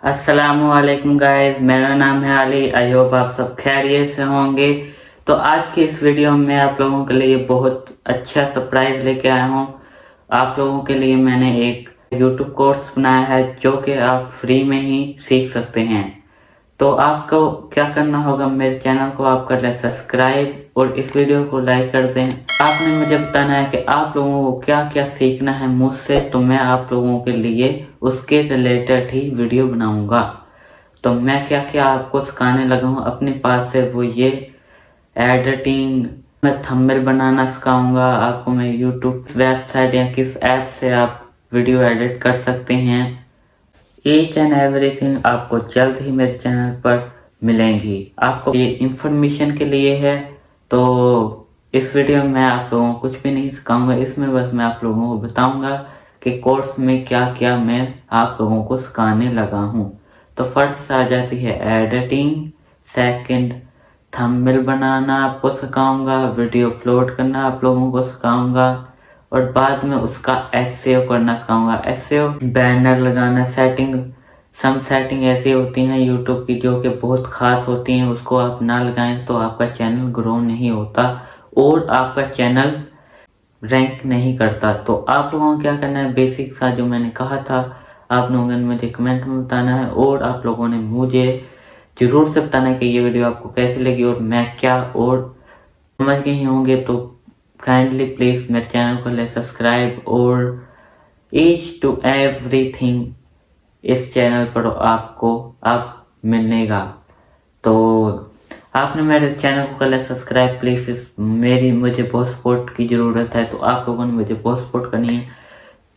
अस्सलामुअलैकुम गाइस, मेरा नाम है अली। आई होप आप सब खैरियत से होंगे। तो आज की इस वीडियो में आप लोगों के लिए बहुत अच्छा सरप्राइज लेके आया हूँ। आप लोगों के लिए मैंने एक YouTube कोर्स बनाया है जो कि आप फ्री में ही सीख सकते हैं। तो आपको क्या करना होगा, मेरे चैनल को आप कर लें सब्सक्राइब और इस वीडियो को लाइक कर दें। आपने मुझे बताना है कि आप लोगों को क्या क्या सीखना है मुझसे, तो मैं आप लोगों के लिए उसके रिलेटेड ही वीडियो बनाऊंगा। तो मैं क्या क्या आपको सिखाने लगा हूँ अपने पास से, वो ये एडिटिंग, मैं थंबनेल बनाना सिखाऊंगा आपको। मैं यूट्यूब वेबसाइट या किस ऐप से आप वीडियो एडिट कर सकते हैं, ईच एंड एवरीथिंग आपको जल्द ही मेरे चैनल पर मिलेंगी। आपको ये इंफॉर्मेशन के लिए है। तो इस वीडियो में आप लोगों को कुछ भी नहीं सिखाऊंगा, इसमें बस मैं आप लोगों को बताऊंगा कि कोर्स में क्या क्या मैं आप लोगों को सिखाने लगा हूँ। तो फर्स्ट आ जाती है एडिटिंग, सेकंड थंबनेल बनाना आपको सिखाऊंगा, वीडियो अपलोड करना आप लोगों को सिखाऊंगा और बाद में उसका एसईओ करना सिखाऊंगा। एसईओ बैनर लगाना, सम सेटिंग ऐसी होती हैं यूट्यूब की जो कि बहुत खास होती हैं, उसको आप ना लगाएं तो आपका चैनल ग्रो नहीं होता और आपका चैनल रैंक नहीं करता। तो आप लोगों को क्या करना है, बेसिक सा जो मैंने कहा था आप लोगों ने मुझे कमेंट में बताना है और आप लोगों ने मुझे जरूर से बताना है कि ये वीडियो आपको कैसी लगी और मैं क्या और समझ गए होंगे। तो काइंडली प्लीज मेरे चैनल को ले सब्सक्राइब और ईच टू एवरीथिंग इस चैनल पर आपको आप मिलेगा। तो आपने मेरे चैनल को कर सब्सक्राइब प्लीज। मेरी मुझे बहुत सपोर्ट की ज़रूरत है, तो आप लोगों ने मुझे बहुत सपोर्ट करनी है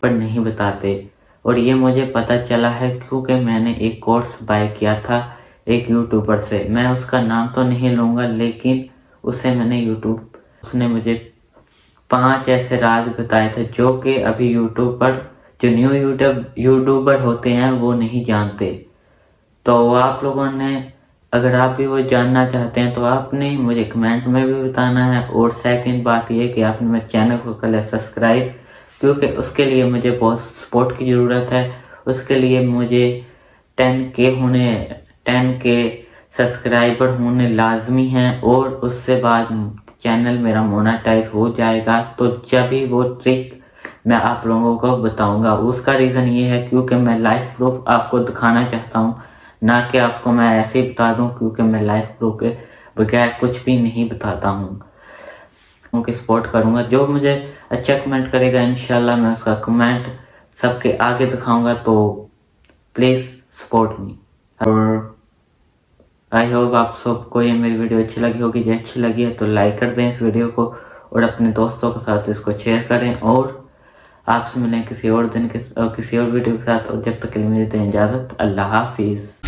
पर नहीं बताते। और ये मुझे पता चला है क्योंकि मैंने एक कोर्स बाय किया था एक यूट्यूबर से। मैं उसका नाम तो नहीं लूँगा, लेकिन उससे मैंने उसने मुझे 5 ऐसे राज बताए थे जो कि अभी यूट्यूब पर जो न्यू यूट्यूबर होते हैं वो नहीं जानते। तो आप लोगों ने अगर आप भी वो जानना चाहते हैं तो आपने मुझे कमेंट में भी बताना है। और सेकंड बात ये कि आपने मेरे चैनल को कर लिया सब्सक्राइब, क्योंकि उसके लिए मुझे बहुत सपोर्ट की ज़रूरत है। उसके लिए मुझे 10K सब्सक्राइबर होने लाजमी हैं और उससे बाद चैनल मेरा मोनेटाइज हो जाएगा। तो जब भी वो ट्रिक मैं आप लोगों को बताऊंगा, उसका रीज़न ये है क्योंकि मैं लाइव प्रूफ आपको दिखाना चाहता हूँ, ना कि आपको मैं ऐसे ही बता दूं, क्योंकि मैं लाइव प्रूफ के बगैर कुछ भी नहीं बताता हूँ। उनकी सपोर्ट करूंगा, जो मुझे अच्छा कमेंट करेगा इंशाल्लाह मैं उसका कमेंट सबके आगे दिखाऊंगा। तो प्लीज सपोर्ट मी। और आई होप आप सबको ये मेरी वीडियो अच्छी लगी होगी। जो अच्छी लगी है तो लाइक कर दें इस वीडियो को और अपने दोस्तों के साथ इसको शेयर करें। और आपसे मिलें किसी और दिन किसी और वीडियो के साथ, और जब तक के लिए मुझे दें इजाज़त। अल्लाह हाफिज़।